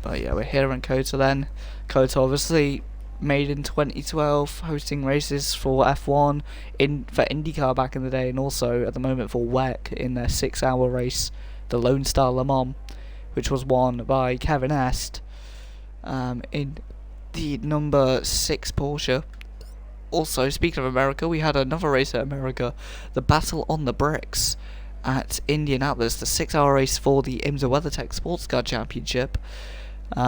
But yeah, we're here in Cota then. Cota obviously made in 2012, hosting races for F1 for IndyCar back in the day, and also at the moment for WEC in their 6-hour race, the Lone Star Le Mans, which was won by Kevin Est in the number 6 Porsche. Also, speaking of America, we had another race at America, the Battle on the Bricks at Indianapolis, the 6-hour race for the IMSA WeatherTech Sports Car Championship,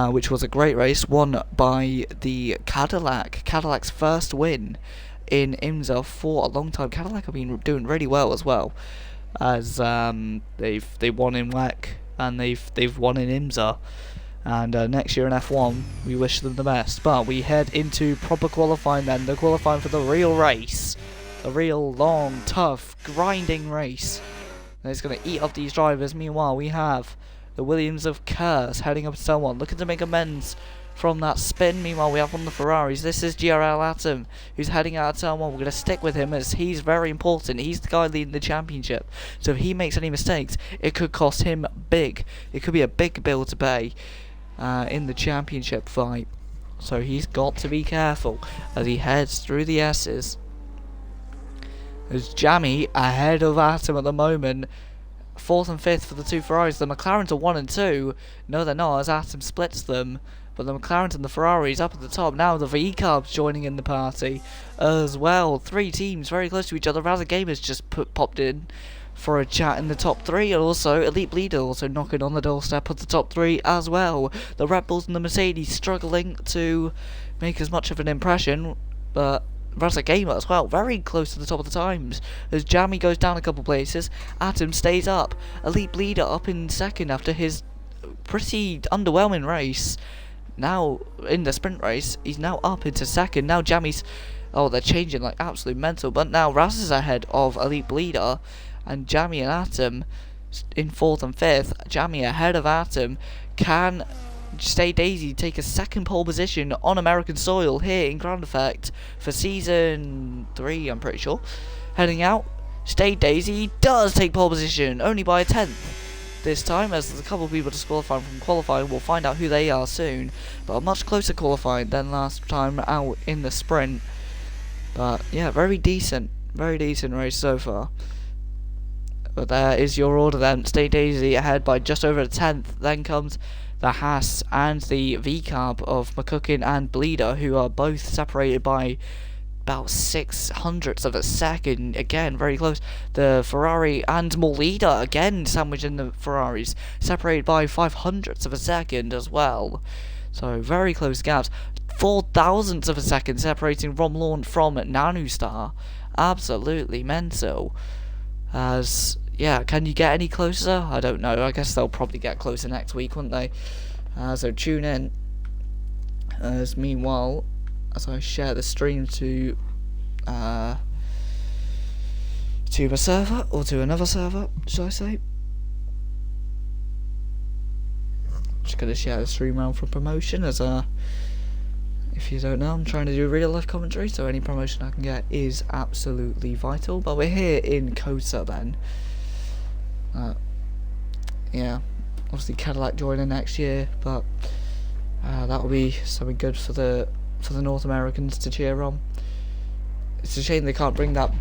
which was a great race, won by the Cadillac. Cadillac's first win in IMSA for a long time. Cadillac have been doing really well as well, as they won in WEC and they've won in IMSA. And next year in F1, we wish them the best. But we head into proper qualifying then. They're qualifying for the real race. The real long, tough, grinding race. And it's going to eat up these drivers. Meanwhile, we have the Williams of Curse heading up to turn 1, looking to make amends from that spin. Meanwhile, we have one of the Ferraris. This is GRL Atom, who's heading out of turn 1. We're going to stick with him as he's very important. He's the guy leading the championship. So if he makes any mistakes, it could cost him big. It could be a big bill to pay in the championship fight. So he's got to be careful as he heads through the S's. There's Jammy ahead of Atom at the moment. 4th and 5th for the two Ferraris. The McLarens are 1 and 2. No, they're not, as Atom splits them. But the McLarens and the Ferraris up at the top. Now the V-Carbs joining in the party as well. 3 teams very close to each other. Raza Gamers just popped in for a chat in the top 3, and also Elite Bleeder also knocking on the doorstep of the top 3 as well. The Red Bulls and the Mercedes struggling to make as much of an impression, but Raza Gamer as well, very close to the top of the times. As Jammy goes down a couple places, Atom stays up. Elite Bleeder up in second after his pretty underwhelming race. Now, in the sprint race, he's now up into second. Now Jammy's, oh, they're changing like absolute mental, but now Raz is ahead of Elite Bleeder, and Jammy and Atom in 4th and 5th. Jammy ahead of Atom. Can Stay Daisy take a second pole position on American soil here in Ground Effect for season 3, I'm pretty sure. Heading out, Stay Daisy does take pole position, only by a 10th this time, as there's a couple of people disqualified from qualifying. We'll find out who they are soon, but a much closer qualifying than last time out in the sprint. But yeah, very decent race so far. But there is your order then. Stay Daisy ahead by just over a 10th. Then comes the Haas and the V-Carb of McCucken and Bleeder, who are both separated by about 600ths of a second. Again, very close. The Ferrari and Molida, again sandwiched in the Ferraris, separated by 500ths of a second as well. So very close gaps. 4,000ths of a second separating Rom Lawn from Nanustar. Absolutely mental. As yeah, can you get any closer? I don't know. I guess they'll probably get closer next week, won't they? So tune in. As meanwhile, as I share the stream to my server, or to another server, should I say? Just gonna share the stream around for promotion, as if you don't know, I'm trying to do real life commentary, so any promotion I can get is absolutely vital. But we're here in Cota then. Yeah, obviously Cadillac joining next year, but that will be something good for the North Americans to cheer on. It's a shame they can't bring that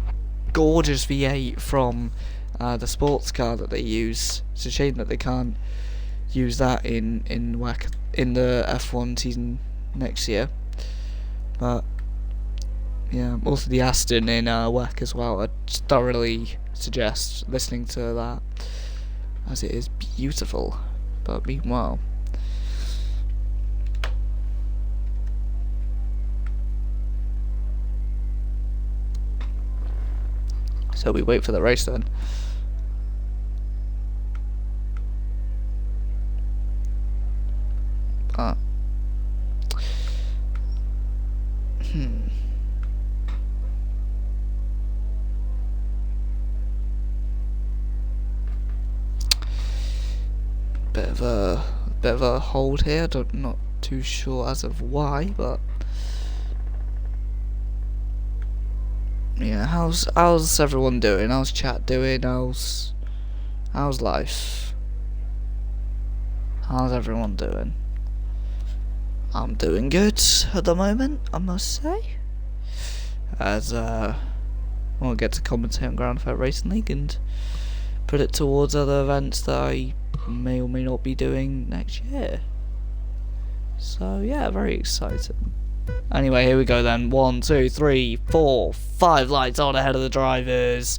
gorgeous V8 from the sports car that they use. It's a shame that they can't use that in the F1 season next year. But yeah, also the Aston in WEC as well. I thoroughly suggest listening to that, as it is beautiful. But meanwhile, so we wait for the race then. Bit of a hold here. Not too sure as of why, but yeah. How's everyone doing? How's chat doing? How's life? How's everyone doing? I'm doing good at the moment, I must say. As we'll get to commentate on Grand Theft Racing League and put it towards other events that I may or may not be doing next year. So yeah, very exciting. Anyway, here we go then. 1, 2, 3, 4, 5 lights on ahead of the drivers.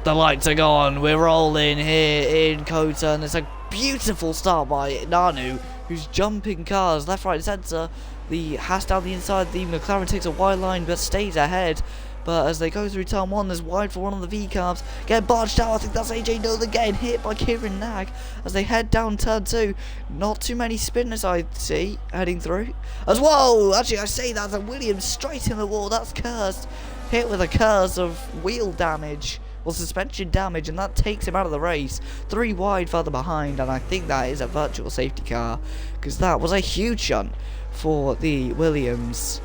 The lights are gone. We're rolling here in Cota, and it's a beautiful start by Nanu, who's jumping cars left, right, and centre. The Haas down the inside. The McLaren takes a wide line but stays ahead. But as they go through turn 1, there's wide for one of the V-carbs. Getting barged out, I think that's AJ Nolan getting hit by Kieran Nag as they head down turn 2. Not too many spinners I see heading through. As well, actually I say that, and Williams straight in the wall, that's cursed. Hit with a curse of wheel damage, or suspension damage, and that takes him out of the race. 3 wide further behind, and I think that is a virtual safety car, because that was a huge shunt for the Williams.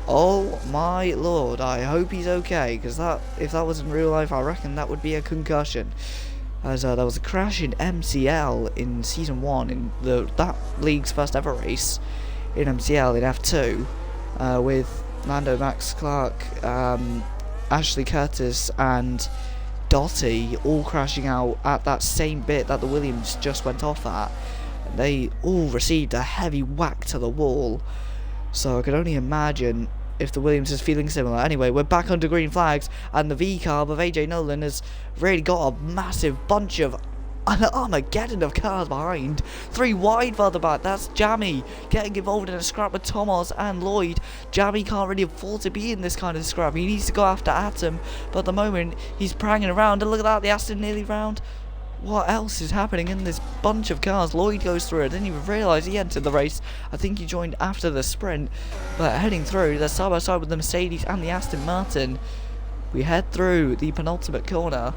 Oh my lord, I hope he's okay, because if that was in real life, I reckon that would be a concussion. As there was a crash in MCL in Season 1, in that league's first ever race, in MCL in F2, with Lando, Max Clark, Ashley Curtis and Dottie all crashing out at that same bit that the Williams just went off at. And they all received a heavy whack to the wall. So I can only imagine if the Williams is feeling similar. Anyway, we're back under green flags, and the V-carb of AJ Nolan has really got a massive bunch of an Armageddon of cars behind. 3 wide further back, that's Jammy getting involved in a scrap with Thomas and Lloyd. Jammy can't really afford to be in this kind of scrap. He needs to go after Atom, but at the moment he's pranging around, and look at that, the Aston nearly round. What else is happening in this bunch of cars? Lloyd goes through. I didn't even realise he entered the race. I think he joined after the sprint. But heading through, they're side by side with the Mercedes and the Aston Martin. We head through the penultimate corner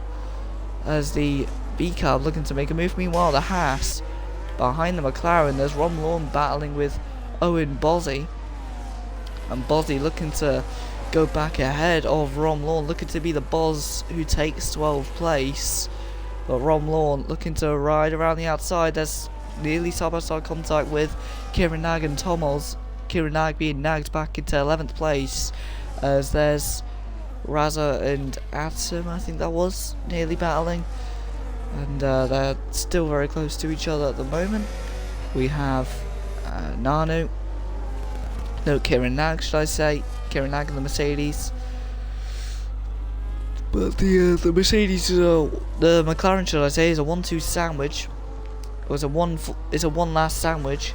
as the V-carb looking to make a move. Meanwhile, the Haas behind the McLaren. There's Ron Lawn battling with Owen Bozzy. And Bozzy looking to go back ahead of Ron Lawn, looking to be the Boz who takes 12th place. But Ron Lawn looking to ride around the outside. There's nearly side-by-side contact with Kieran Nag and Tommels. Kieran Nag being nagged back into 11th place. As there's Raza and Atom, I think that was, nearly battling. And they're still very close to each other at the moment. We have Nanu. No, Kieran Nag, should I say. Kieran Nag and the Mercedes. But the Mercedes, the McLaren, should I say, is a 1-2 sandwich. It's a one last sandwich.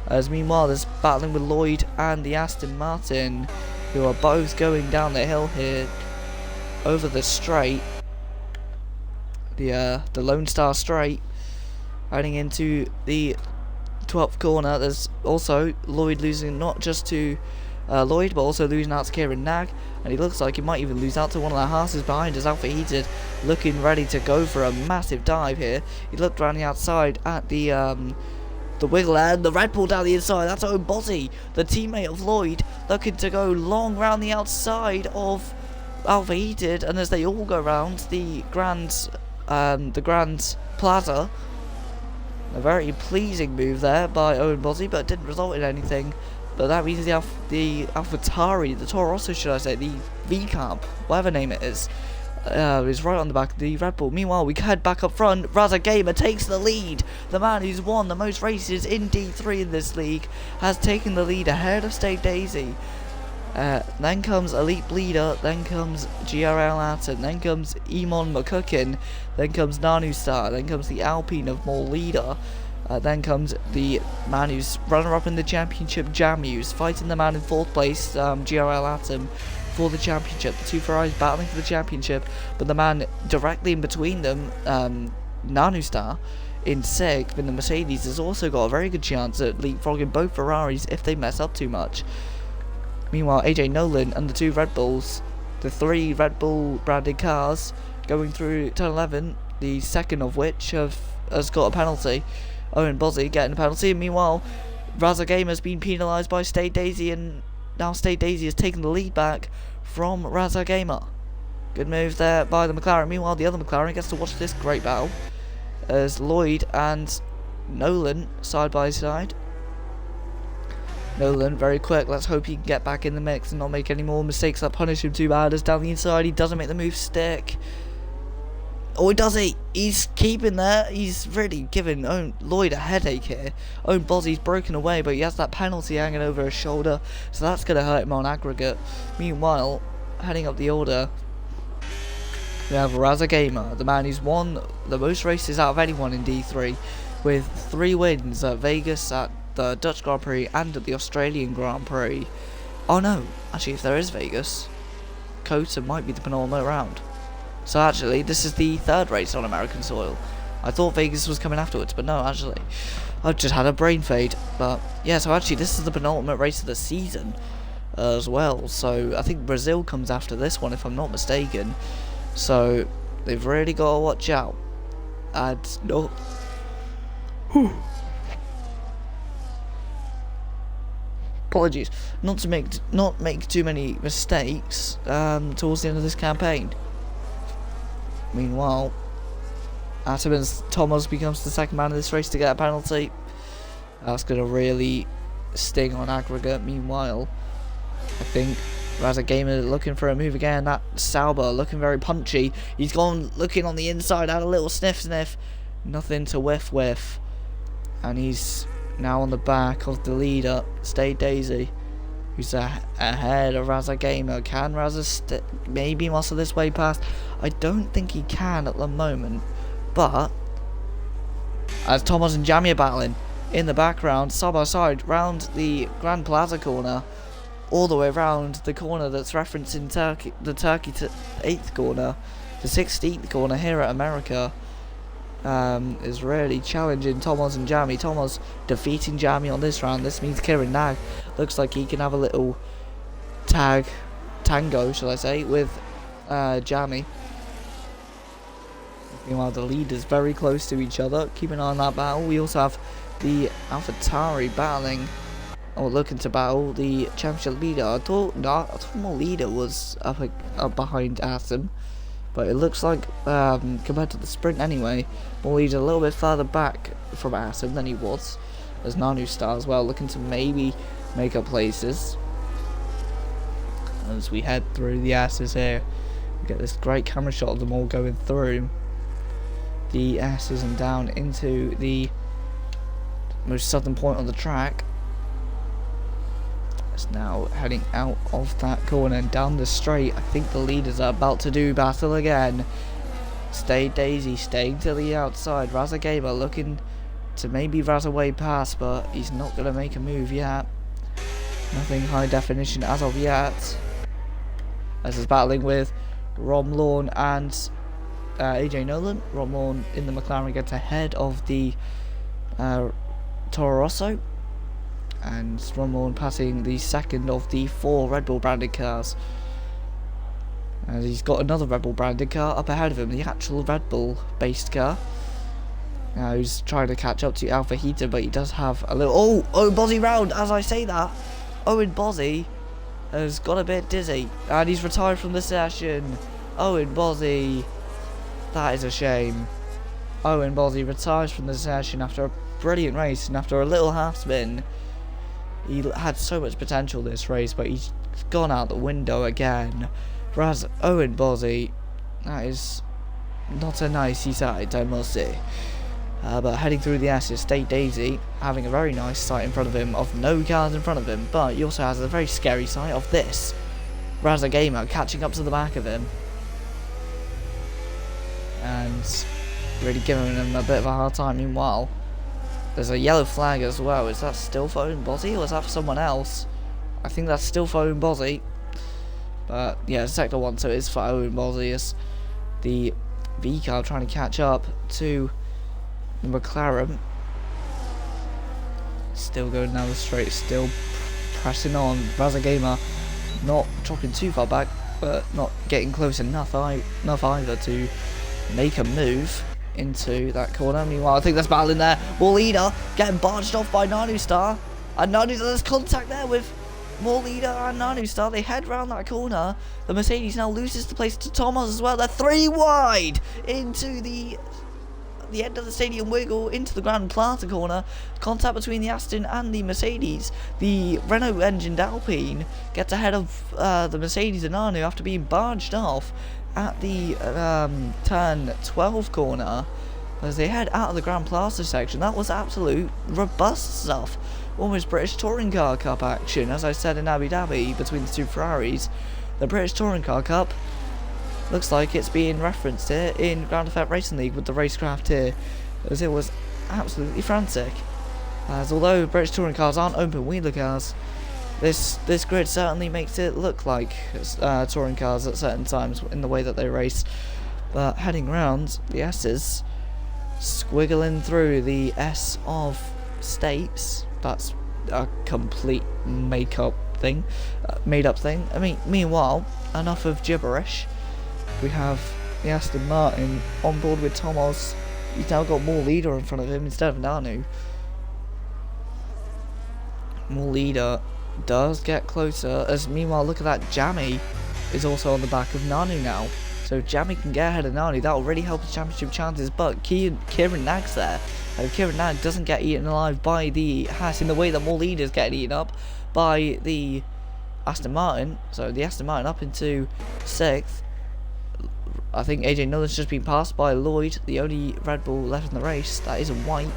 As meanwhile, there's battling with Lloyd and the Aston Martin, who are both going down the hill here over the straight, the Lone Star Straight, heading into the 12th corner. There's also Lloyd losing not just to Lloyd, but also losing out to Kieran Nag, and he looks like he might even lose out to one of the Haas's behind as Alpha Heated looking ready to go for a massive dive here. He looked around the outside at the wiggle, and the Red Bull down the inside. That's Owen Bozzy, the teammate of Lloyd, looking to go long round the outside of Alpha Heated, and as they all go round the Grand Plaza. A very pleasing move there by Owen Bozzy, but it didn't result in anything. But that means the AlphaTauri, the Toro Rosso, should I say, the V-carb, whatever name it is right on the back of the Red Bull. Meanwhile, we head back up front. Raza Gamer takes the lead. The man who's won the most races in D3 in this league has taken the lead ahead of State Daisy. Then comes Elite Bleeder, then comes GRL Atten, then comes Emon McCuckin, then comes Nanu Star, then comes the Alpine of Mall Leader. Then comes the man who's runner-up in the championship, Jamus, fighting the man in 4th place, GRL Atom, for the championship. The two Ferraris battling for the championship, but the man directly in between them, Nanu Star, in 6th, in the Mercedes, has also got a very good chance at leapfrogging both Ferraris if they mess up too much. Meanwhile, AJ Nolan and the 2 Red Bulls, the 3 Red Bull branded cars, going through turn 11, the second of which has got a penalty. Owen Bozzy getting a penalty, and meanwhile Raza Gamer has been penalised by State Daisy, and now State Daisy has taken the lead back from Raza Gamer. Good move there by the McLaren. Meanwhile, the other McLaren gets to watch this great battle as Lloyd and Nolan side by side. Nolan, very quick. Let's hope he can get back in the mix and not make any more mistakes that punish him too bad. As down the inside, he doesn't make the move stick. Or does he? He's keeping there. He's really giving Lloyd a headache here. Bozzy's broken away, but he has that penalty hanging over his shoulder, so that's going to hurt him on aggregate. Meanwhile, heading up the order, we have Raza Gamer, the man who's won the most races out of anyone in D3, with 3 wins at Vegas, at the Dutch Grand Prix, and at the Australian Grand Prix. Oh no, actually if there is Vegas, Cota might be the penultimate round. So actually, this is the 3rd race on American soil. I thought Vegas was coming afterwards, but no, actually. I've just had a brain fade. But yeah, so actually this is the penultimate race of the season as well. So I think Brazil comes after this one, if I'm not mistaken. So they've really got to watch out. And no... Apologies. Not make too many mistakes towards the end of this campaign. Meanwhile, Thomas becomes the 2nd man in this race to get a penalty. That's going to really sting on aggregate. Meanwhile, I think Raza Gamer looking for a move again. That Sauber looking very punchy. He's gone looking on the inside, had a little sniff. Nothing to whiff. And he's now on the back of the leader, Stay Daisy, who's ahead of Raza Gamer. Can Raza maybe muscle this way past? I don't think he can at the moment, but as Thomas and Jamie are battling in the background, side by side, round the Grand Plaza corner, all the way around the corner that's referencing the Turkey 8th corner, the 16th corner here at America, is really challenging Thomas and Jamie. Thomas defeating Jamie on this round. This means Kieran Nag looks like he can have a little tango, shall I say, with Jamie. Meanwhile, the leaders very close to each other. Keep an eye on that battle. We also have the AlphaTauri battling, or looking to battle the championship leader. I thought my leader was up behind Atom, but it looks like compared to the sprint anyway, Molly's a little bit further back from Atom than he was. There's Nanu Star as well, looking to maybe make up places. As we head through the S's here, we get this great camera shot of them all going through the S's and down into the most southern point on the track. It's now heading out of that corner and down the straight. I think the leaders are about to do battle again. Stay Daisy staying to the outside. Raza Gamer looking to maybe razz away past, but he's not going to make a move yet. Nothing high definition as of yet. As he's battling with Rom Lawn and AJ Nolan. Rom Lawn in the McLaren gets ahead of the Toro Rosso, and Rom Lawn passing the 2nd of the 4 Red Bull branded cars. And he's got another Red Bull branded car up ahead of him, the actual Red Bull based car. Now he's trying to catch up to Alpha Heater, but he does have a little... Oh, Bozzy round, as I say that. Owen Bozzy has got a bit dizzy, and he's retired from the session. Owen Bozzy, that is a shame. Owen Bozzy retires from the session after a brilliant race, and after a little half spin. He had so much potential this race, but he's gone out the window again. Whereas Owen Bozzy, that is not a nicey sight, I must say. But heading through the S's, State Daisy having a very nice sight in front of him, of no cars in front of him, but he also has a very scary sight of this. Raza Gamer catching up to the back of him, and really giving him a bit of a hard time. Meanwhile, there's a yellow flag as well. Is that still for Owen Bozzy, or is that for someone else? I think that's still for Owen Bozzy. But yeah, sector 1, so it is for Owen Bozzy, as the V car trying to catch up to the McLaren. Still going down the straight, still pressing on. Raza Gamer not dropping too far back, but not getting close enough either to make a move into that corner. Meanwhile, I think there's battle in there. More leader getting barged off by Nanu Star, and there's contact there with more leader and Nanu Star. They head round that corner. The Mercedes now loses the place to Thomas as well. They're 3 wide into the the end of the stadium wiggle into the Grand Plaza corner. Contact between the Aston and the Mercedes. The Renault engined Alpine gets ahead of the Mercedes and Nanu after being barged off at the turn 12 corner as they head out of the Grand Plaza section. That was absolute robust stuff. Almost British Touring Car Cup action, as I said in Abu Dhabi, between the two Ferraris. The British Touring Car Cup looks like it's being referenced here in Ground Effect Racing League with the racecraft here, as it was absolutely frantic. As although British Touring cars aren't open wheeler cars, this grid certainly makes it look like touring cars at certain times in the way that they race. But heading round, the S's squiggling through the S of states. That's a complete made up thing. I mean, meanwhile, enough of gibberish. We have the Aston Martin on board with Thomas. He's now got more leader in front of him instead of Nanu. More leader does get closer, as meanwhile, look at that, Jammy is also on the back of Nanu now. So if Jammy can get ahead of Nanu, that will really help his championship chances. But Kieran Nagg's there, and if Kieran Nagg doesn't get eaten alive by the Haas in the way that more leaders get eaten up by the Aston Martin, so the Aston Martin up into 6th. I think AJ Nolan's just been passed by Lloyd, the only Red Bull left in the race that isn't white.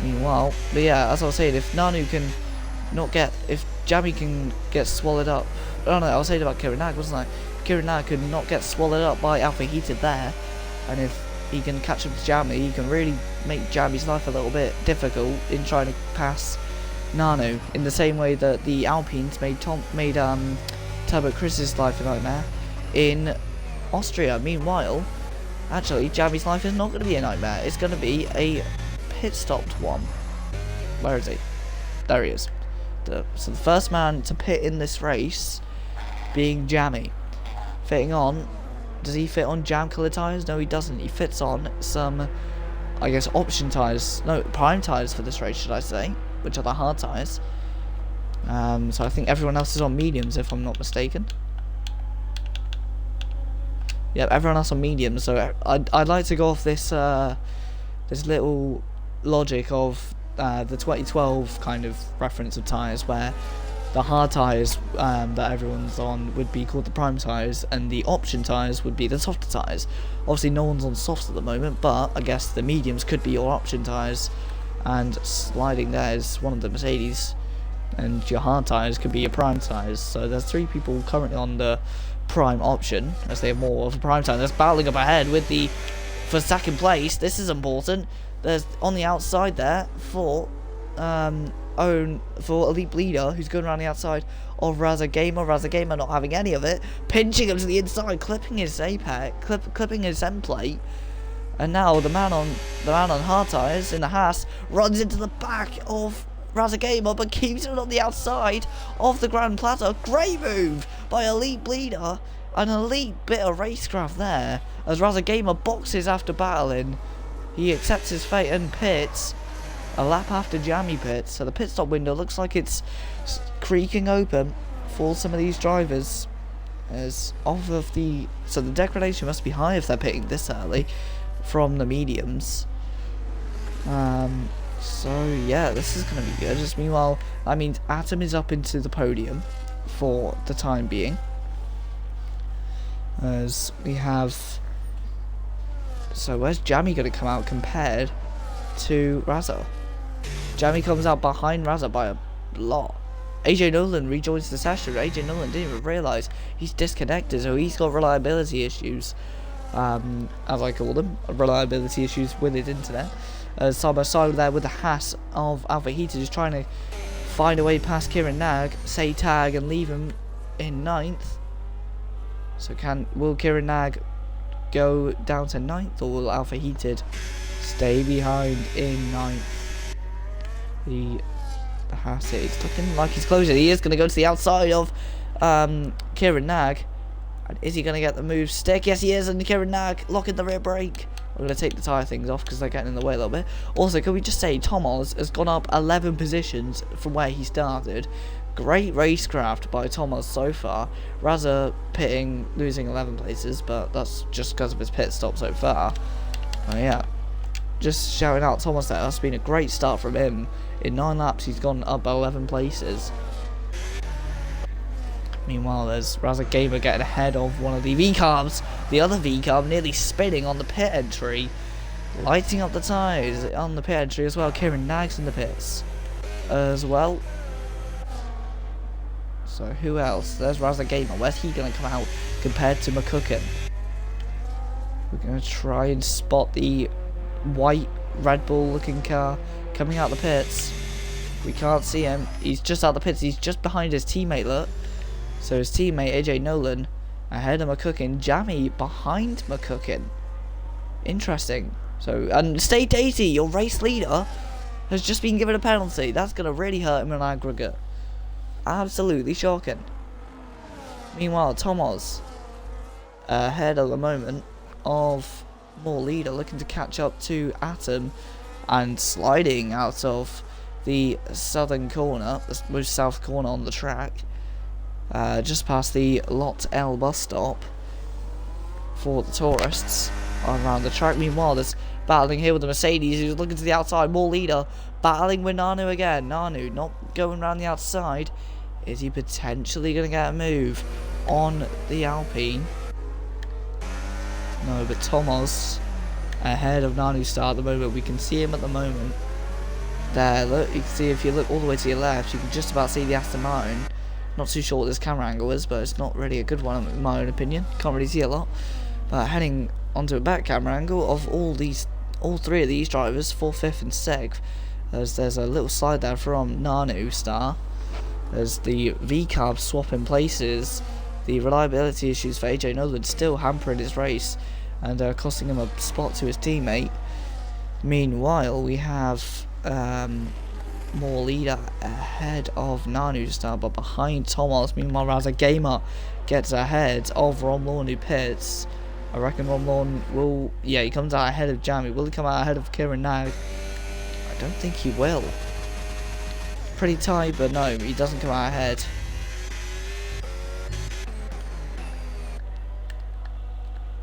Meanwhile, but yeah, as I was saying, if Nanu can not get, if Jammy can get swallowed up, I was saying about Kieran Nagg, wasn't I? Kieran Nagg could not get swallowed up by Alpha Heated there, and if he can catch up to Jammy, he can really make Jammy's life a little bit difficult in trying to pass Nanu, in the same way that the Alpines made Turbo Chris's life a nightmare in Austria. Meanwhile, actually, Jammy's life is not going to be a nightmare. It's going to be a pit-stopped one. Where is he? There he is. So the first man to pit in this race being Jammy. Fitting on, does he fit on jam-coloured tyres? No, he doesn't. He fits on some, I guess, option tyres. No, prime tyres for this race, should I say, which are the hard tyres. So I think everyone else is on mediums, if I'm not mistaken. Yep, everyone else on mediums. So I'd like to go off this this little logic of the 2012 kind of reference of tyres, where the hard tyres that everyone's on would be called the prime tyres, and the option tyres would be the softer tyres. Obviously no one's on softs at the moment, but I guess the mediums could be your option tyres, and sliding there is one of the Mercedes, and your hard tyres could be your prime tyres. So there's 3 people currently on the prime option, as they have more of a prime tyre. That's battling up ahead with the for second place. This is important. There's on the outside there for Elite Bleeder, who's going around the outside of Raza Gamer. Raza Gamer not having any of it, pinching him to the inside, clipping his apex, clipping his end plate. And now the man on hard tyres in the Haas runs into the back of Raza Gamer, but keeps it on the outside of the Grand Plaza. Great move by Elite Bleeder. An elite bit of racecraft there, as Raza Gamer boxes after battling. He accepts his fate and pits a lap after Jammy pits. So the pit stop window looks like it's creaking open for some of these drivers, as off of the, so the degradation must be high if they're pitting this early from the mediums. So yeah, this is going to be good. Just meanwhile, that means Atom is up into the podium for the time being, as we have, so where's Jammy going to come out compared to Raza? Jammy comes out behind Raza by a lot. AJ Nolan rejoins the session. AJ Nolan didn't even realise he's disconnected, so he's got reliability issues, as I call them, reliability issues with his internet. Side by side there with the Haas of Alpha Heater, just trying to find a way past Kieran Nagg, say tag and leave him in 9th. So will Kieran Nagg go down to 9th, or will Alpha Heated stay behind in 9th? The Haas, it's looking like he's closing. He is going to go to the outside of Kieran Nagg. And is he going to get the move stick? Yes, he is, and Kieran Nagg locking the rear brake. We're going to take the tyre things off because they're getting in the way a little bit. Also, can we just say Thomas has gone up 11 positions from where he started. Great racecraft by Thomas so far. Raza pitting, losing 11 places, but that's just because of his pit stop so far. Oh yeah, just shouting out Thomas there. That's been a great start from him. In 9 laps, he's gone up 11 places. Meanwhile, there's Razak Gamer getting ahead of one of the V-Carbs. The other V-Carb nearly spinning on the pit entry. Lighting up the tyres on the pit entry as well. Kieran Nags in the pits as well. So who else? There's Razak Gamer. Where's he going to come out compared to McCucken? We're going to try and spot the white Red Bull looking car coming out the pits. We can't see him. He's just out the pits. He's just behind his teammate, look. So his teammate AJ Nolan ahead of McCucken. Jammy behind McCucken. Interesting. So, and Stay Daisy, your race leader, has just been given a penalty. That's going to really hurt him in aggregate. Absolutely shocking. Meanwhile, Tomas ahead at the moment of more leader, looking to catch up to Atom and sliding out of the southern corner, the most south corner on the track, just past the Lot L bus stop for the tourists around the track. Meanwhile, there's battling here with the Mercedes, who's looking to the outside. More leader battling with Nanu again. Nanu not going around the outside. Is he potentially going to get a move on the Alpine? No, but Tomas ahead of Nanu Star at the moment. We can see him at the moment. There, look, you can see if you look all the way to your left, you can just about see the Aston Martin. Not too sure what this camera angle is, but it's not really a good one in my own opinion. Can't really see a lot. But heading onto a back camera angle of all 3 of these drivers, 4th, 5th and 6th, there's a little slide there from Nanu Star. There's the V-Carb swapping places. The reliability issues for AJ Nolan still hampering his race and costing him a spot to his teammate. Meanwhile, we have more leader ahead of Nanu Star, but behind Tomas. Meanwhile, Razak Gamer gets ahead of Romlawn, who pits. I reckon Romlawn will... Yeah, he comes out ahead of Jamie. Will he come out ahead of Kieran Nag? I don't think he will. Pretty tight, but no, he doesn't come out ahead.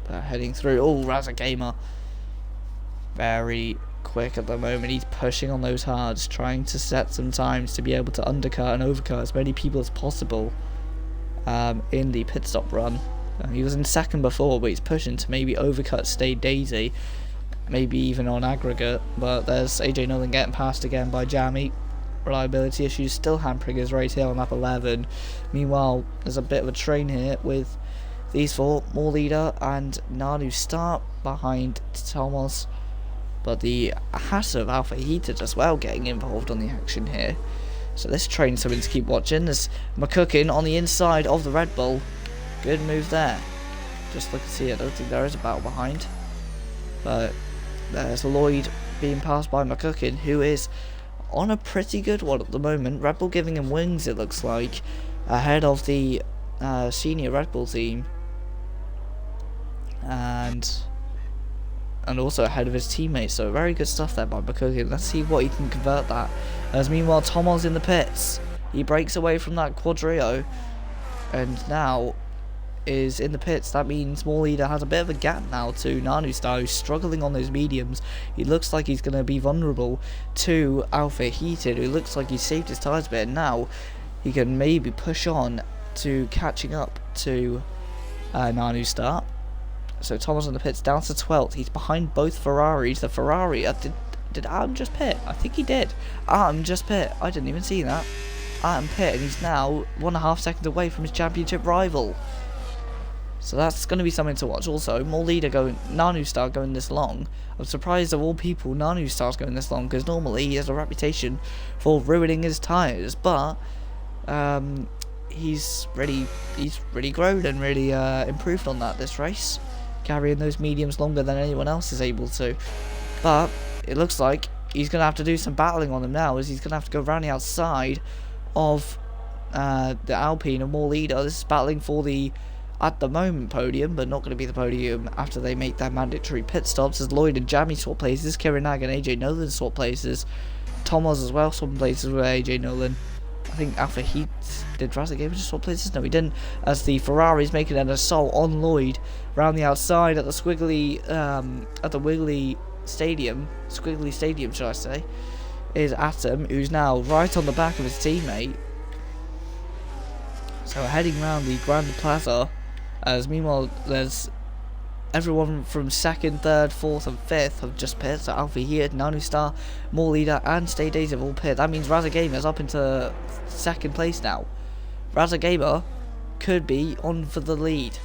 But heading through... Oh, Razak Gamer. Very quick at the moment. He's pushing on those hards, trying to set some times to be able to undercut and overcut as many people as possible in the pit stop run. He was in 2nd before, but he's pushing to maybe overcut Stay Daisy, maybe even on aggregate. But there's AJ Nolan getting passed again by Jamie. Reliability issues still hampering his race here on lap 11. Meanwhile, there's a bit of a train here with these 4, more leader and Nanu Start behind Thomas. But the Hatter of Alpha Heated as well getting involved on the action here. So this train's something to keep watching. There's McCucken on the inside of the Red Bull. Good move there. Just look and see, I don't think there is a battle behind. But there's Lloyd being passed by McCucken, who is on a pretty good one at the moment. Red Bull giving him wings, it looks like, ahead of the senior Red Bull team. And also ahead of his teammates. So very good stuff there by McCucken. Let's see what he can convert that. As meanwhile, Tomas in the pits. He breaks away from that Quadrio. And now is in the pits. That means more leader has a bit of a gap now to Nanu Star, who's struggling on those mediums. He looks like he's going to be vulnerable to Alpha Heated, who looks like he's saved his tyres a bit. And now he can maybe push on to catching up to Nanu Star. So Thomas in the pits down to 12th. He's behind both Ferraris. The Ferrari, did Adam just pit? I think he did. Adam just pit. I didn't even see that. Adam pit, and he's now 1.5 seconds away from his championship rival. So that's going to be something to watch. Also, more leader going, Nanu Star going this long. I'm surprised of all people Nanu Star's going this long, because normally he has a reputation for ruining his tyres. But he's really grown and really improved on that this race, carrying those mediums longer than anyone else is able to. But it looks like he's going to have to do some battling on them now, as he's going to have to go around the outside of the Alpine and more leader. This is battling for the, at the moment, podium, but not going to be the podium after they make their mandatory pit stops, as Lloyd and Jamie swap places, Kieran Nag and AJ Nolan swap places, Thomas as well swapping places with AJ Nolan. I think Alpha Heat, did Razak Gamer just swap places? No, he didn't, as the Ferrari's making an assault on Lloyd around the outside at the squiggly, at the wiggly stadium, squiggly stadium should I say, is Atom, who's now right on the back of his teammate. So heading round the Grand Plaza, as meanwhile there's everyone from 2nd, 3rd, 4th and 5th have just pit. So Alpha here, Nanu Star, More Leader and Stay Daisy have all pit. That means Razza Gamer's up into 2nd place now. Razza Gamer could be on for the lead.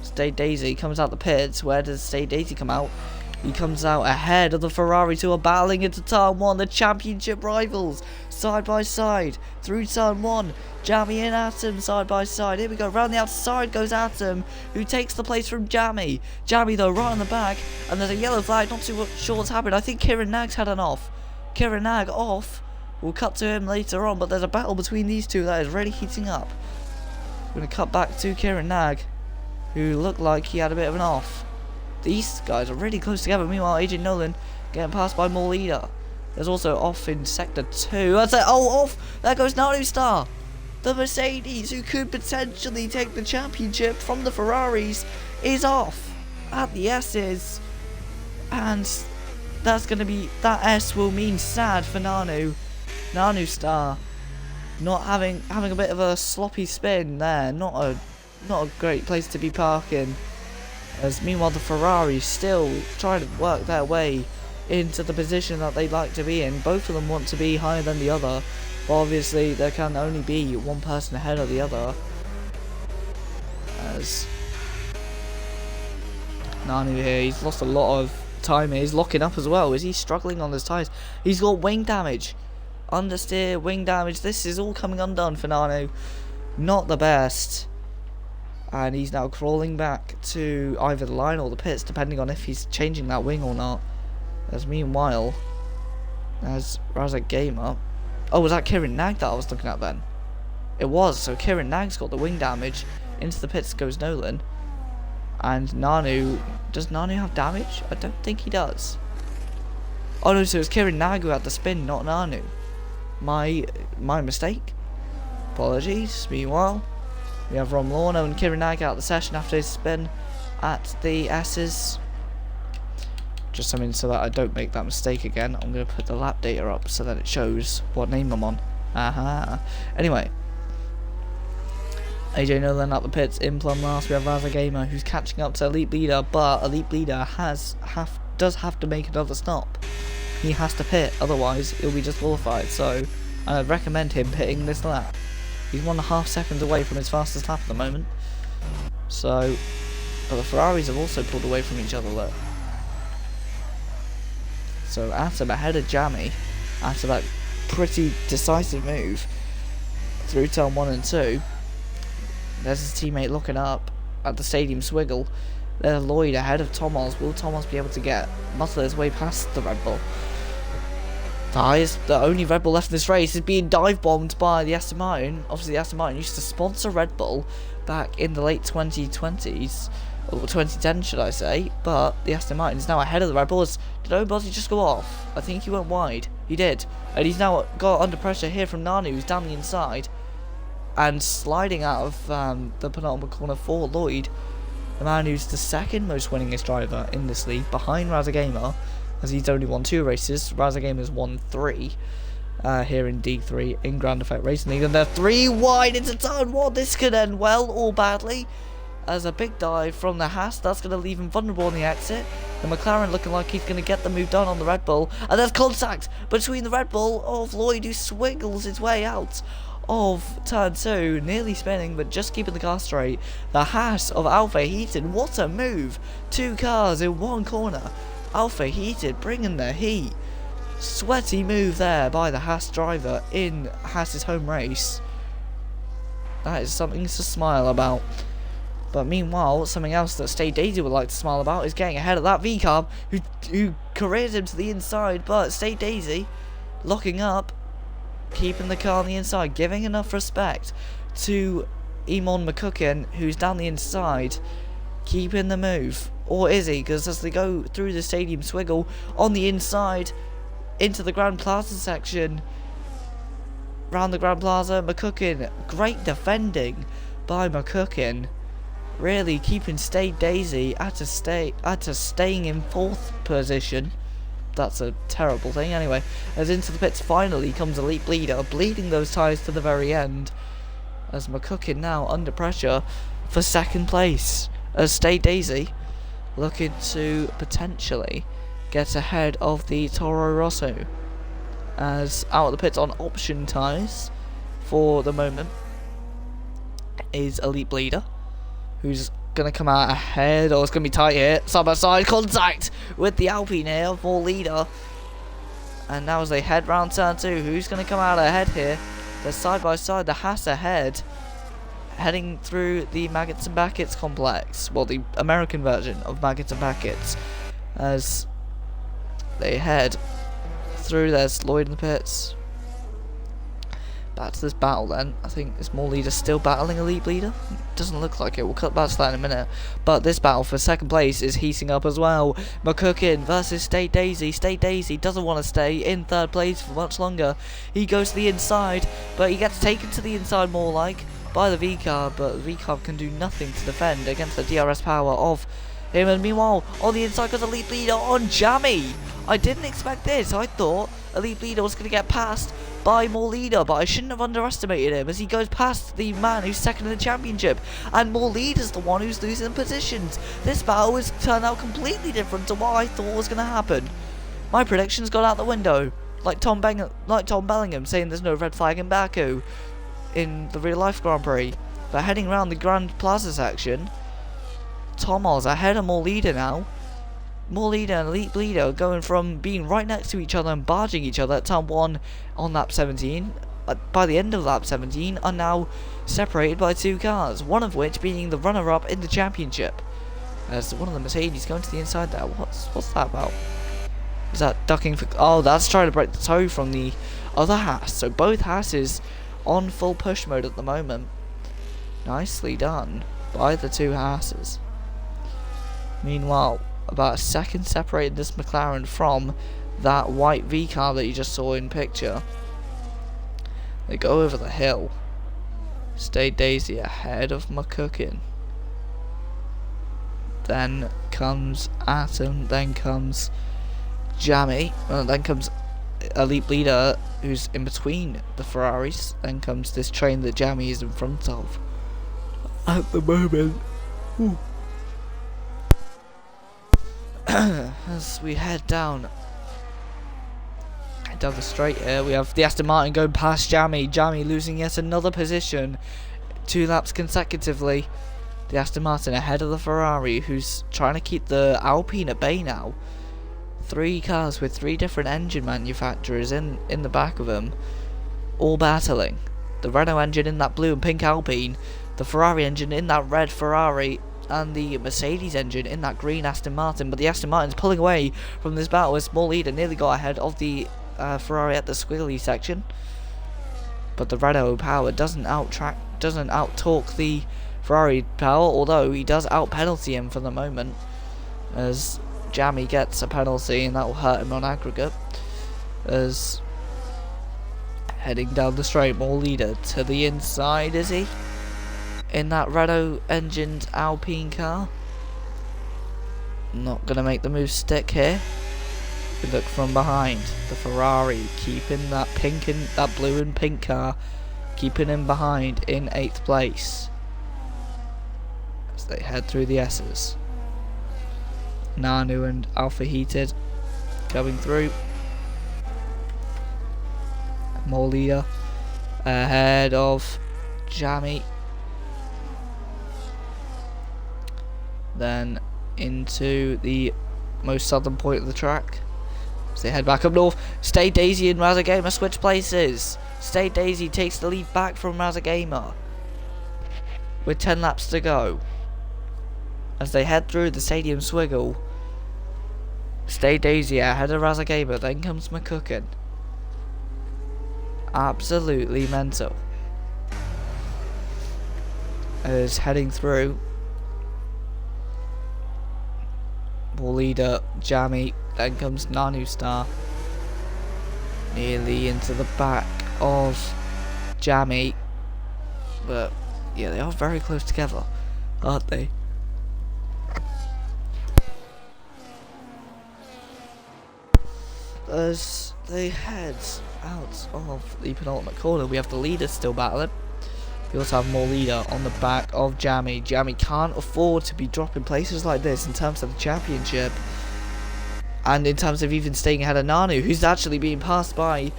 Stay Daisy comes out the pits. Where does Stay Daisy come out? He comes out ahead of the Ferraris, who are battling into turn 1, the championship rivals, side by side, through turn 1, Jammy and Atom side by side. Here we go, round the outside goes Atom, who takes the place from Jammy. Jammy though right on the back, and there's a yellow flag, not too sure what's happened. I think Kieran Nag's had an off. Kieran Nag off, we'll cut to him later on, but there's a battle between these two that is really heating up. We're going to cut back to Kieran Nag, who looked like he had a bit of an off. These guys are really close together. Meanwhile, AJ Nolan getting passed by More Leader. There's also off in Sector 2. That's it. Oh, off. There goes Nanu Star. The Mercedes, who could potentially take the championship from the Ferraris, is off at the S's. And that's going to be... that S will mean sad for Nanu. Nanu Star not having a bit of a sloppy spin there. Not a great place to be parking. As meanwhile the Ferraris still trying to work their way into the position that they'd like to be in. Both of them want to be higher than the other, but obviously there can only be one person ahead of the other. As Nanu here, he's lost a lot of time here. He's locking up as well. Is he struggling on his tyres? He's got wing damage. Understeer, wing damage. This is all coming undone for Nanu. Not the best. And he's now crawling back to either the line or the pits, depending on if he's changing that wing or not. As meanwhile, as Razza Gamer... oh, was that Kieran Nag that I was looking at then? It was, so Kieran Nag's got the wing damage. Into the pits goes Nolan. And Nanu... does Nanu have damage? I don't think he does. Oh no, so it's Kieran Nag who had the spin, not Nanu. My mistake. Apologies. Meanwhile, we have Rom Lorno and Kieran Nag out of the session after his spin at the S's. Just something so that I don't make that mistake again. I'm going to put the lap data up so that it shows what name I'm on. Aha. Anyway. AJ Nolan at the pits. In plumb last, we have Razza Gamer, who's catching up to Elite Leader, but Elite Leader does have to make another stop. He has to pit, otherwise he'll be disqualified. So I'd recommend him pitting this lap. He's 1.5 seconds away from his fastest lap at the moment. So, but the Ferraris have also pulled away from each other, look. So Atom ahead of Jammy after that pretty decisive move through turn 1 and 2. There's his teammate looking up at the stadium swiggle. There's Lloyd ahead of Thomas. Will Thomas be able to muscle his way past the Red Bull? The only Red Bull left in this race is being dive bombed by the Aston Martin. Obviously the Aston Martin used to sponsor Red Bull back in the late 2020s, or 2010 should I say, but the Aston Martin is now ahead of the Red Bulls. Did O'Buzzy just go off? I think he went wide. He did. And he's now got under pressure here from Nanu, who's down the inside and sliding out of the penultimate corner for Lloyd, the man who's the second most winningest driver in this league, behind Razza Gamer, as he's only won 2 races. Razza Gamer's won 3 here in D3 in Grand Effect Racing League, and they're 3 wide into turn 1. This could end well or badly, as a big dive from the Haas, that's going to leave him vulnerable on the exit. The McLaren looking like he's going to get the move done on the Red Bull, and there's contact between the Red Bull of Lloyd, who swiggles his way out of turn 2, nearly spinning but just keeping the car straight. The Haas of Alpha Heated, what a move! 2 cars in 1 corner. Alpha Heated bringing the heat. Sweaty move there by the Haas driver in Haas's home race. That is something to smile about. But meanwhile, something else that Stay Daisy would like to smile about is getting ahead of that V-Carb, who careers him to the inside, but Stay Daisy locking up, keeping the car on the inside, giving enough respect to Emon McCucken, who's down the inside, keeping the move. Or is he? Because as they go through the stadium swiggle on the inside into the Grand Plaza section, round the Grand Plaza, McCucken, great defending by McCucken. really keeping Stay Daisy at a staying in 4th position. That's a terrible thing. Anyway, as into the pits finally comes Elite Bleeder, bleeding those tyres to the very end, as McCucken now under pressure for 2nd place, as Stay Daisy looking to potentially get ahead of the Toro Rosso, as out of the pits on option tyres for the moment is Elite Bleeder, who's going to come out ahead. Oh, it's going to be tight here. Side by side contact with the Alpine here for leader. And now as they head round turn 2, who's going to come out ahead here? They're side by side, the Haas ahead, heading through the Maggots and Backets complex. Well, the American version of Maggots and Backets, as they head through. There's Lloyd in the pits. Back to this battle then. I think this More Leader still battling Elite Bleeder. Doesn't look like it. We'll cut back to that in a minute. But this battle for 2nd place is heating up as well. McCucken versus Stay Daisy. Stay Daisy doesn't want to stay in 3rd place for much longer. He goes to the inside, but he gets taken to the inside more like by the V-Carb, but the V-Carb can do nothing to defend against the DRS power of him. And meanwhile, on the inside goes Elite Bleeder on Jammy. I didn't expect this. I thought Elite Bleeder was going to get passed by More Leader, but I shouldn't have underestimated him, as he goes past the man who's 2nd in the championship, and More Leader's the one who's losing positions. This battle has turned out completely different to what I thought was going to happen. My predictions got out the window, like Tom Bellingham saying there's no red flag in Baku in the real life Grand Prix. But heading around the Grand Plaza section, Tomo's ahead of More Leader now. More Leader and Elite Bleeder going from being right next to each other and barging each other at turn 1 on lap 17. By the end of lap 17 are now separated by 2 cars, one of which being the runner-up in the championship. As one of the Mercedes going to the inside there. What's that about? Is that ducking for... Oh, that's trying to break the toe from the other Haas. So both Haases on full push mode at the moment. Nicely done by the 2 Haases. Meanwhile, about a second separated this McLaren from that white V car that you just saw in picture. They go over the hill. Stay Daisy ahead of McCucken. Then comes Atom, then comes Jammy, then comes Elite Bleeder, who's in between the Ferraris. Then comes this train that Jammy is in front of at the moment. Ooh. As we head down the straight here, we have the Aston Martin going past Jammy. Jammy losing yet another position, 2 laps consecutively. The Aston Martin ahead of the Ferrari, who's trying to keep the Alpine at bay now. 3 cars with 3 different engine manufacturers in the back of them, all battling. The Renault engine in that blue and pink Alpine, the Ferrari engine in that red Ferrari, and the Mercedes engine in that green Aston Martin. But the Aston Martin's pulling away from this battle as More Leader nearly got ahead of the Ferrari at the squiggly section. But the Renault power doesn't out-talk the Ferrari power, although he does out-penalty him for the moment, as Jammy gets a penalty and that will hurt him on aggregate. As heading down the straight, More Leader to the inside, is he? In that Renault engined Alpine car. Not gonna make the move stick here. We look from behind. The Ferrari keeping that blue and pink car, keeping him behind in 8th place as they head through the S's. Nanu and Alpha Heated going through. More Leader ahead of Jammy. Then into the most southern point of the track. As they head back up north, Stay Daisy and Razagamer switch places. Stay Daisy takes the lead back from Razagamer with 10 laps to go. As they head through the stadium swiggle, Stay Daisy ahead of Razagamer, then comes McCucken. Absolutely mental. As heading through, More Leader, Jammy, then comes Nanu Star. Nearly into the back of Jammy. But yeah, they are very close together. aren't they? As they head out of the penultimate corner, we have the leaders still battling. We also have more leader on the back of Jammy. Jammy can't afford to be dropping places like this in terms of the championship. And in terms of even staying ahead of Nanu, who's actually being passed by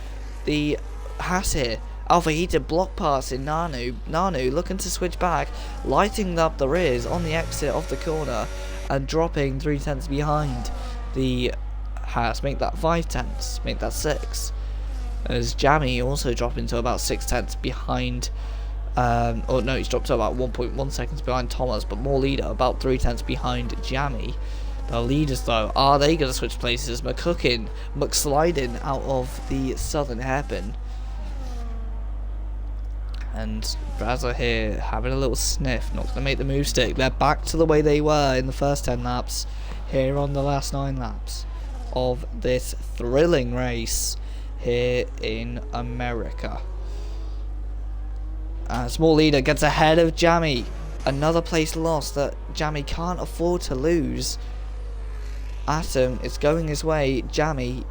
the Haas here. Alpha Heated block pass in Nanu. Nanu looking to switch back, lighting up the rears on the exit of the corner and dropping 3/10 behind the Haas. Make that 5/10, make that 6. As Jammy also dropping to about 6/10 behind. Oh no, he's dropped to about 1.1 seconds behind Thomas, but more leader, about 3/10 behind Jammy. The leaders though, are they going to switch places? McSliding out of the southern hairpin. And Brazza here having a little sniff, not going to make the move stick. They're back to the way they were in the first 10 laps, here on the last 9 laps of this thrilling race here in America. Small leader gets ahead of Jammy. Another place lost that Jammy can't afford to lose. Atom is going his way. Jammy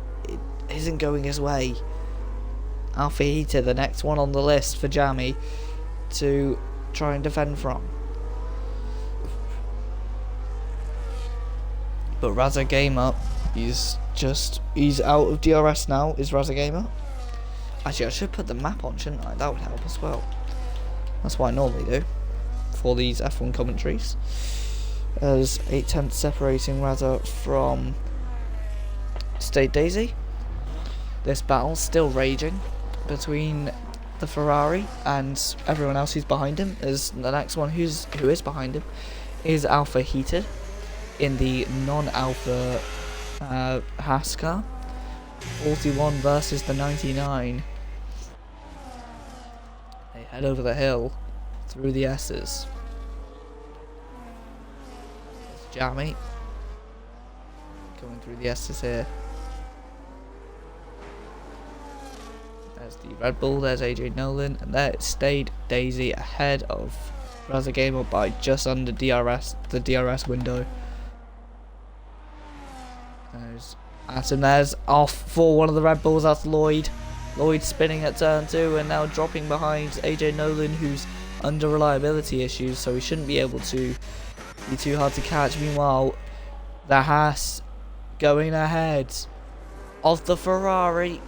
isn't going his way. Alpha Heater, the next one on the list for Jammy to try and defend from. But Raza Gamer, he's out of DRS now. Is Raza Gamer? Actually, I should put the map on, shouldn't I? That would help as well. That's what I normally do for these F1 commentaries. As 8/10 separating Raza from State Daisy. This battle still raging between the Ferrari and everyone else who's behind him. As the next one who is behind him is Alpha Heated in the non-Alpha Haas car. 41 versus the 99. They head over the hill through the S's. There's Jammy going through the S's here. There's the Red Bull, there's AJ Nolan, and there it stayed Daisy ahead of Raza Gamer by just under the DRS window. There's Atom, there's off for one of the Red Bulls, that's Lloyd. Lloyd spinning at turn 2 and now dropping behind AJ Nolan, who's under reliability issues, so he shouldn't be able to be too hard to catch. Meanwhile, the Haas going ahead of the Ferrari.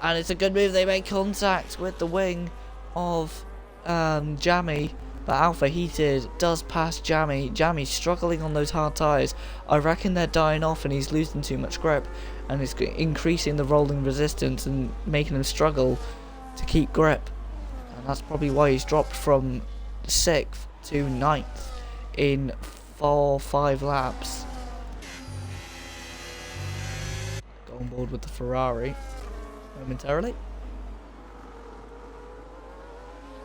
And it's a good move, they make contact with the wing of Jammy. But Alpha Heated does pass Jammy. Jammy struggling on those hard tyres. I reckon they're dying off and he's losing too much grip. And it's increasing the rolling resistance and making him struggle to keep grip. And that's probably why he's dropped from 6th to 9th in 4-5 laps. Go on board with the Ferrari momentarily.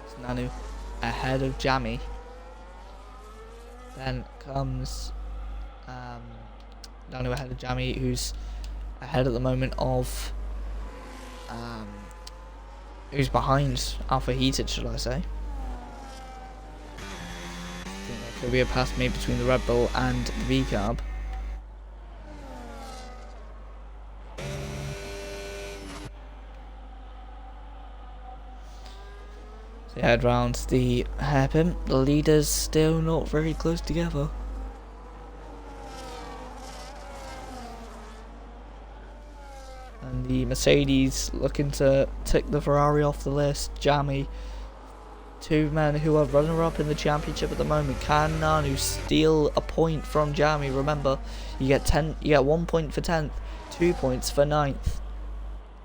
It's Nanu ahead of Jammy. Then comes Nanu ahead of Jammy, who's ahead at the moment of who's behind Alpha Heated, should I say. I think there could be a pass made between the Red Bull and the V-Carb. They head round the hairpin. The leaders still not very close together. And the Mercedes looking to tick the Ferrari off the list. Jammy, 2 men who are runner-up in the championship at the moment. Can Nanu steal a point from Jammy? Remember, you get 1 point for 10th, 2 points for 9th.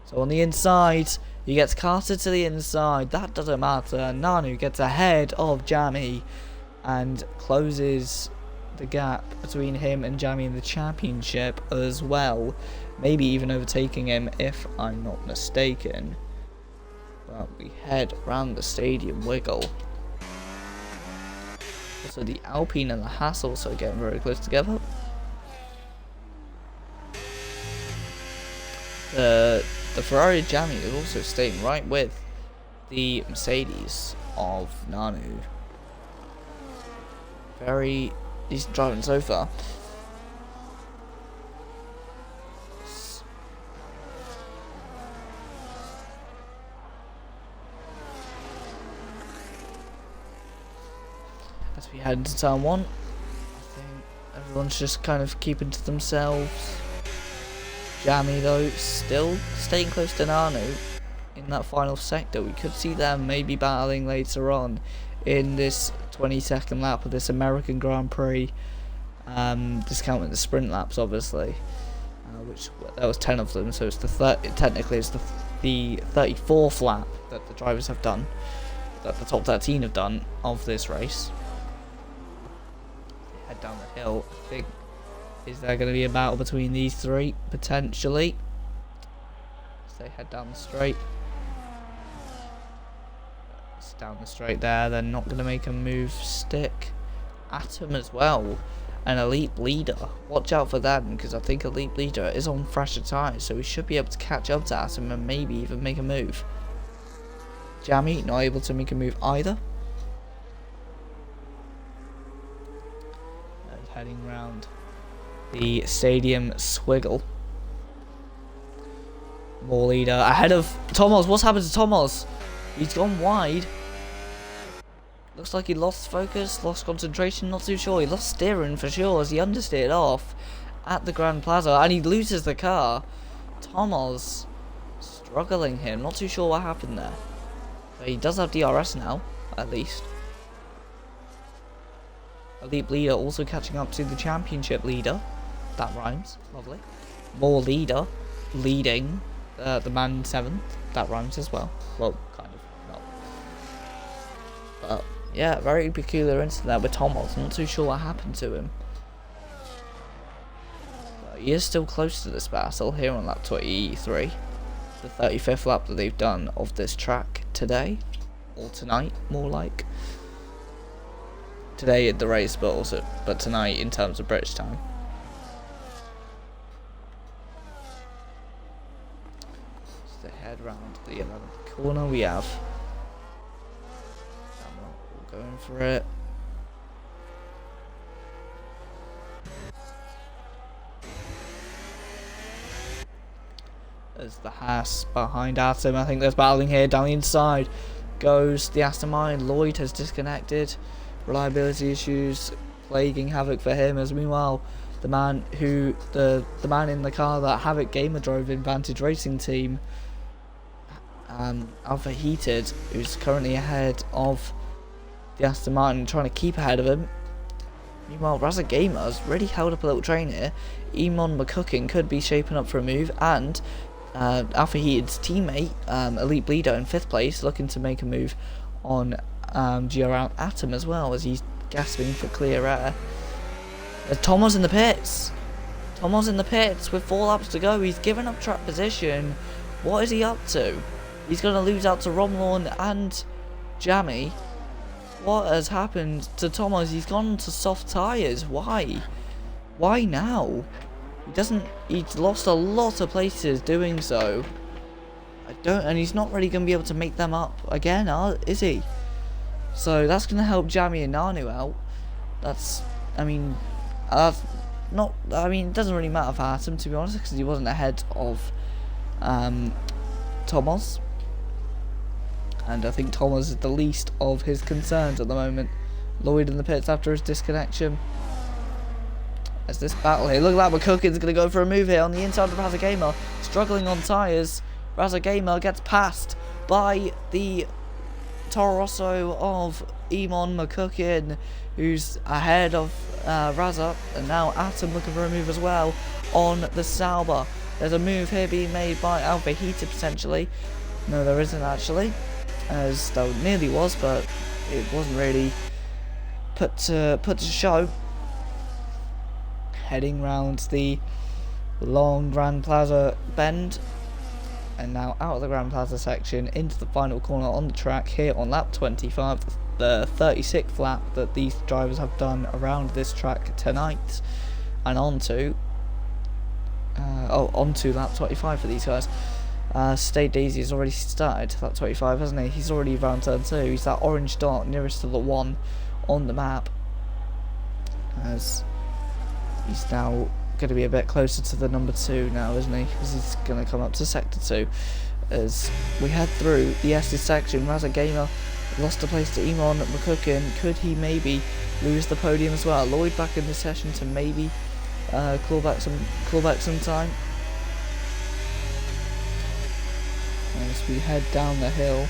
So on the inside, he gets casted to the inside. That doesn't matter. Nanu gets ahead of Jammy and closes the gap between him and Jammy in the championship as well. Maybe even overtaking him if I'm not mistaken. But we head round the stadium wiggle. Also the Alpine and the Haas also getting very close together. The Ferrari Jammy is also staying right with the Mercedes of Nanu. very decent driving so far. As we head into turn 1, I think everyone's just kind of keeping to themselves. Jammy though, still staying close to Nanu in that final sector. We could see them maybe battling later on in this 22nd lap of this American Grand Prix, discounting the sprint laps obviously, which there was 10 of them, so it's technically it's the 34th lap that the drivers have done, that the top 13 have done of this race. They head down the hill, I think. Is there going to be a battle between these three? Potentially. As they head down the straight. It's down the straight there. They're not going to make a move stick. Atom as well. An Elite Leader. Watch out for them, because I think Elite Leader is on fresher tyres, so we should be able to catch up to Atom and maybe even make a move. Jammy not able to make a move either. And heading round the stadium swiggle. More leader ahead of Tomos. What's happened to Tomos? He's gone wide. Looks like he lost focus, lost concentration, not too sure. He lost steering for sure as he understeered off at the Grand Plaza, and he loses the car. Tomos struggling here, not too sure what happened there. But he does have DRS now, at least. Elite Leader also catching up to the championship leader. That rhymes, lovely. More leader, leading the man 7th. That rhymes as well. Well, kind of, not. But yeah, very peculiar incident there with Tomos. Not too sure what happened to him. But he is still close to this battle here on lap 23. The 35th lap that they've done of this track today. Or tonight, more like. Today at the race, but tonight in terms of British time. So they head round the 11th corner. We have going for it. As the Haas behind Atom, I think there's battling here down the inside. Goes the Aston Martin. Lloyd has disconnected. Reliability issues plaguing Havoc for him, as meanwhile the man in the car that Havoc Gamer drove in Vantage Racing Team, Alpha Heated, who's currently ahead of the Aston Martin, trying to keep ahead of him. Meanwhile Raza Gamer's really held up a little train here. Emon McCookin could be shaping up for a move, and Alpha Heated's teammate Elite Bleeder in 5th place looking to make a move on around Atom as well, as he's gasping for clear air. Tomo's in the pits. Tomo's in the pits with 4 laps to go. He's given up track position. What is he up to? He's going to lose out to Romlawn and Jammy. What has happened to Tomo's? He's gone to soft tyres. Why? Why now? He's lost a lot of places doing so. And he's not really going to be able to make them up again, is he? So that's going to help Jammy and Nanu out. It doesn't really matter for Atom, to be honest, because he wasn't ahead of Tomos. And I think Tomos is the least of his concerns at the moment. Lloyd in the pits after his disconnection. As this battle here, look at that, McCookin's going to go for a move here on the inside of Raza Gamer. Struggling on tyres. Raza Gamer gets passed by the Toro Rosso of Emon McCookin, who's ahead of Raza, and now Atom looking for a move as well on the Sauber. There's a move here being made by Alpha Heater potentially. No, there isn't actually, as though nearly was, but it wasn't really put to show. Heading round the long Grand Plaza bend. And now out of the Grand Plaza section into the final corner on the track here on lap 25, the 36th lap that these drivers have done around this track tonight, and onto lap 25 for these guys. State Daisy has already started lap 25, hasn't he? He's already around turn 2. He's that orange dot nearest to the 1 on the map. as he's now going to be a bit closer to the number 2 now, isn't he? Because he's going to come up to sector 2. As we head through the S's section, Razza Gamer lost a place to Emon McCucken. Could he maybe lose the podium as well? Lloyd back in the session to maybe claw back some time. As we head down the hill,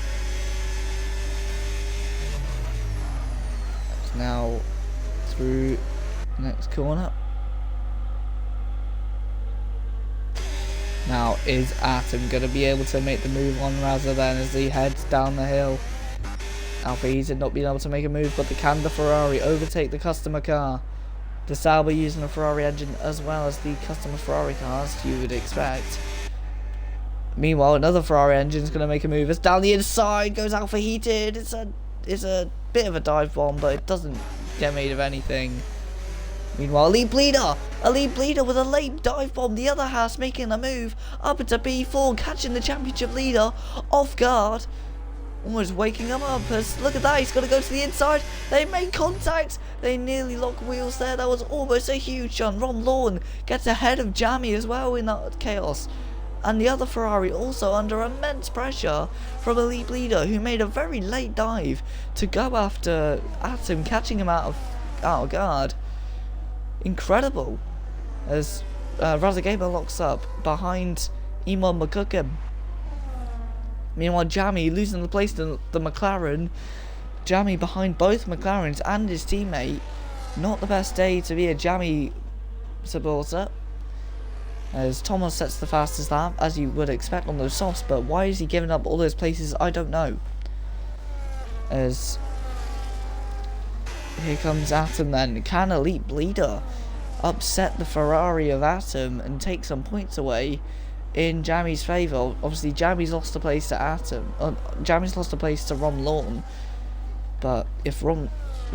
it's now through the next corner. Now, is Atom going to be able to make the move on Razza then as he heads down the hill? Alpha Heated not being able to make a move, but can the Ferrari overtake the customer car? The Sauber using a Ferrari engine as well as the customer Ferrari cars, you would expect. Meanwhile, another Ferrari engine is going to make a move. It's down the inside, goes Alpha Heated. It's a bit of a dive bomb, but it doesn't get made of anything. Meanwhile, Elite Bleeder with a late dive bomb. The other Haas making a move up into B4, catching the championship leader off guard. Almost waking him up. Look at that, he's got to go to the inside. They make contact. They nearly lock wheels there. That was almost a huge shot. Ron Lawn gets ahead of Jamie as well in that chaos. And the other Ferrari also under immense pressure from Elite Bleeder, who made a very late dive to go after Atom, catching him out of guard. Incredible, as Razza Gamer locks up behind Emon McCucken. Meanwhile, Jamie losing the place to the McLaren. Jamie behind both McLarens and his teammate. Not the best day to be a Jamie supporter, as Thomas sets the fastest lap, as you would expect on those softs, but why is he giving up all those places? I don't know. As here comes Atom then. Can Elite Bleeder upset the Ferrari of Atom and take some points away in Jamie's favour? Obviously, Jamie's lost a place to Atom. Jamie's lost a place to Ron Lawn. But if Ron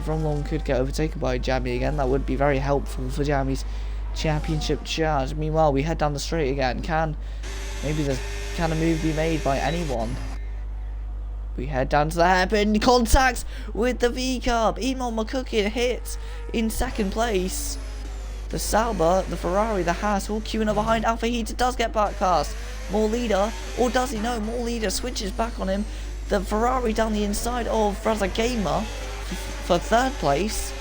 Lawn could get overtaken by Jamie again, that would be very helpful for Jamie's championship charge. Meanwhile, we head down the straight again. Can a move be made by anyone? We head down to the hairpin, contact with the V-Carb. Emon McCucken hits in second place. The Sauber, the Ferrari, the Haas all queuing up behind. Alpha Heater does get back past More Leader, or does he? No, More Leader switches back on him. The Ferrari down the inside of Razza Gamer for third place.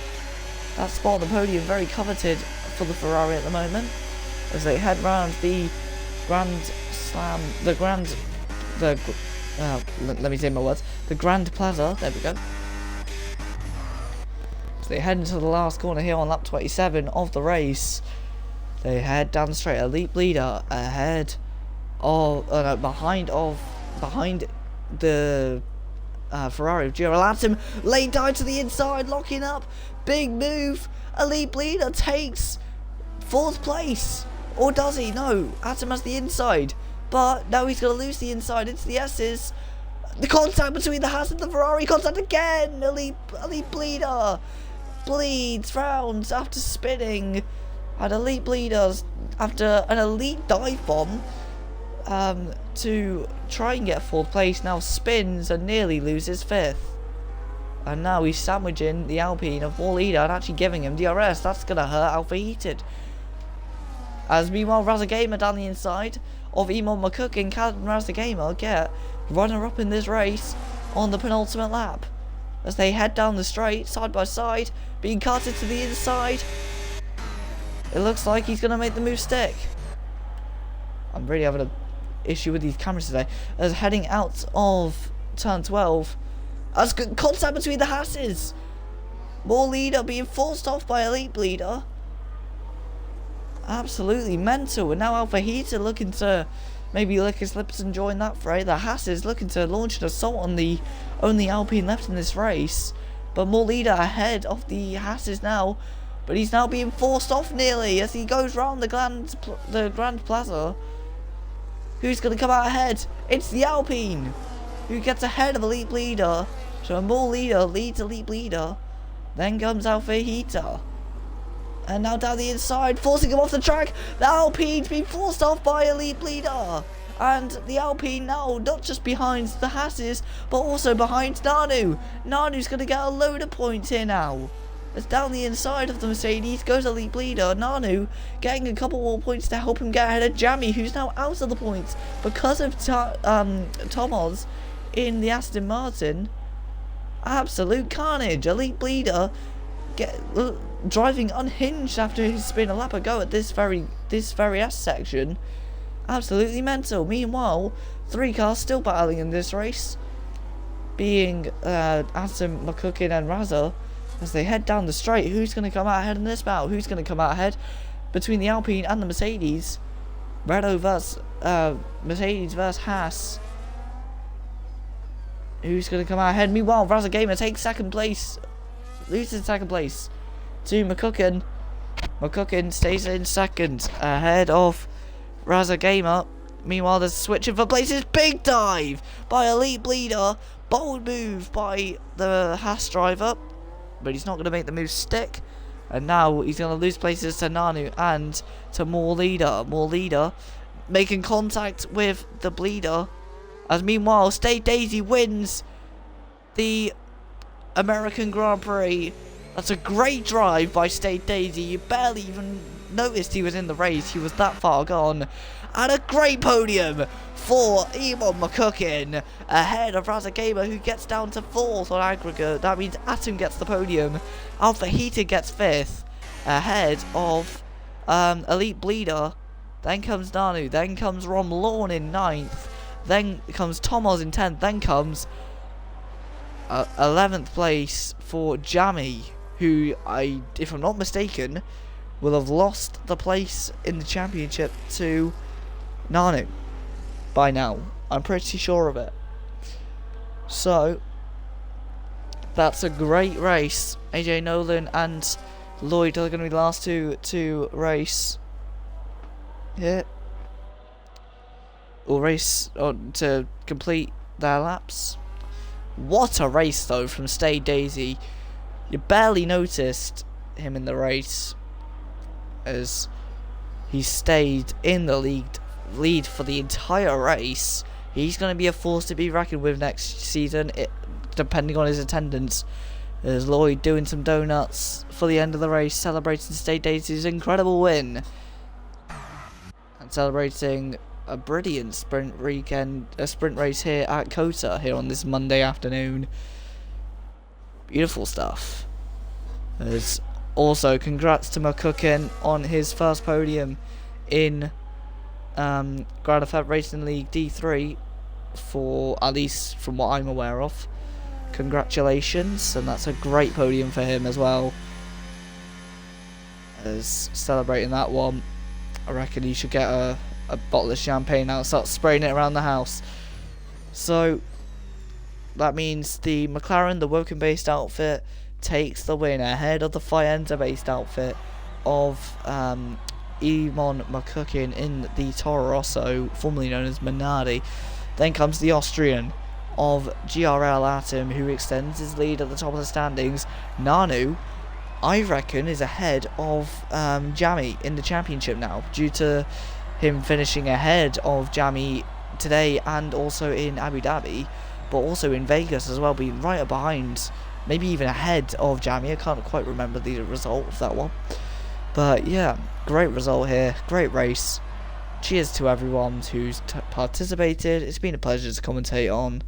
That spot on the podium very coveted for the Ferrari at the moment, as they head round the Grand Slam, let me say my words. The Grand Plaza, there we go. So they head into the last corner here on lap 27 of the race. They head down the straight. Elite Bleeder ahead of, behind the Ferrari of Gerald Atom. Late dive to the inside, locking up. Big move. Elite Bleeder takes 4th place. Or does he? No, Atom has the inside. But now he's going to lose the inside into the S's. The contact between the Haas and the Ferrari. Contact again. Elite Bleeder bleeds rounds after spinning. And Elite Bleeders, after an elite dive bomb to try and get 4th place, now spins and nearly loses 5th. And now he's sandwiching the Alpine of More Leader and actually giving him DRS. That's going to hurt Alpha Heated. As meanwhile, Razza Gamer down the inside of Emon McCucken, can Razza Gamer get runner-up in this race on the penultimate lap? As they head down the straight, side by side, being carted to the inside. It looks like he's going to make the move stick. I'm really having an issue with these cameras today. As heading out of turn 12, as contact between the Hasses. More Leader being forced off by Elite Bleeder. Absolutely mental. And now Alpha Heater looking to maybe lick his lips and join that fray. The Haas is looking to launch an assault on the only Alpine left in this race. But More Leader ahead of the Haas now. But he's now being forced off nearly as he goes round the Grand Plaza. Who's going to come out ahead? It's the Alpine, who gets ahead of Elite Bleeder. So More Leader leads Elite Bleeder. Then comes Alpha Heater. And now down the inside, forcing him off the track. The Alpine's been forced off by Elite Bleeder. And the Alpine now not just behind the Hasses, but also behind Nanu. Nanu's going to get a load of points here now. as down the inside of the Mercedes goes Elite Bleeder. Nanu getting a couple more points to help him get ahead of Jammy, who's now out of the points because of Tomos in the Aston Martin. Absolute carnage. Elite Bleeder driving unhinged after he's been a lap ago at this very S section. Absolutely mental. Meanwhile, 3 cars still battling in this race, being Atom, McCucken and Raza, as they head down the straight. Who's going to come out ahead in this battle? Who's going to come out ahead between the Alpine and the Mercedes? Renault versus Mercedes versus Haas. Who's going to come out ahead? Meanwhile, Raza Gamer takes second place, loses second place to McCucken. McCucken stays in second ahead of Raza Gamer. Meanwhile, there's switching for places. Big dive by Elite Bleeder. Bold move by the Haas driver, but he's not going to make the move stick. And now he's going to lose places to Nanu and to More Leader. More Leader making contact with the Bleeder. As meanwhile, Stay Daisy wins the American Grand Prix. That's a great drive by Stay Daisy. You barely even noticed he was in the race. He was that far gone. And a great podium for Emon McCucken ahead of Raza Gamer, who gets down to 4th on aggregate. That means Atom gets the podium. Alpha Heater gets 5th ahead of Elite Bleeder. Then comes Nanu. Then comes Rom Lawn in 9th. Then comes Tomos in 10th. Then comes 11th place for Jammy, who, if I'm not mistaken, will have lost the place in the championship to Nanu by now. I'm pretty sure of it. So that's a great race. AJ Nolan and Lloyd are going to be the last two to race here. Or race to complete their laps. What a race though from Stay Daisy. You barely noticed him in the race, as he stayed in the lead for the entire race. He's going to be a force to be reckoned with next season, depending on his attendance. There's Lloyd doing some donuts for the end of the race, celebrating Stay Daisy's incredible win, and celebrating a brilliant sprint race here at Cota here on this Monday afternoon. Beautiful stuff. There's also congrats to McCucken on his first podium in Grand Theft Racing League D3, for at least from what I'm aware of. Congratulations, and that's a great podium for him as well. As celebrating that one, I reckon he should get a bottle of champagne out and start spraying it around the house. So that means the McLaren, the Woking based outfit, takes the win ahead of the Faenza based outfit of Emon McCucken in the Toro Rosso, formerly known as Minardi. Then comes the Austrian of GRL Atom, who extends his lead at the top of the standings. Nanu, I reckon, is ahead of Jammy in the championship now, due to him finishing ahead of Jammy today and also in Abu Dhabi, but also in Vegas as well, being right behind, maybe even ahead of Jammy. I can't quite remember the result of that one, but yeah, great result here, great race. Cheers to everyone who's participated. It's been a pleasure to commentate on.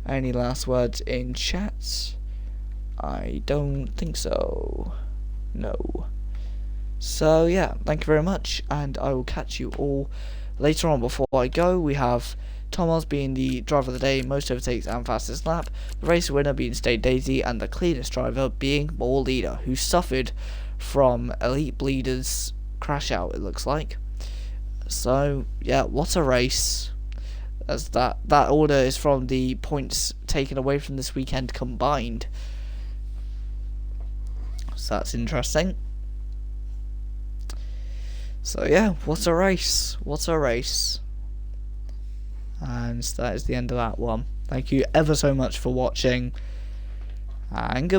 Any last words in chat? I don't think so. No. So yeah, thank you very much, and I will catch you all later on. Before I go, we have Thomas being the driver of the day, most overtakes and fastest lap, the race winner being Stay Daisy, and the cleanest driver being More Leader, who suffered from Elite Bleeder's crash out, it looks like. So yeah, what a race. As that order is from the points taken away from this weekend combined. So that's interesting. So yeah, what a race. What a race. And that is the end of that one. Thank you ever so much for watching. And goodbye.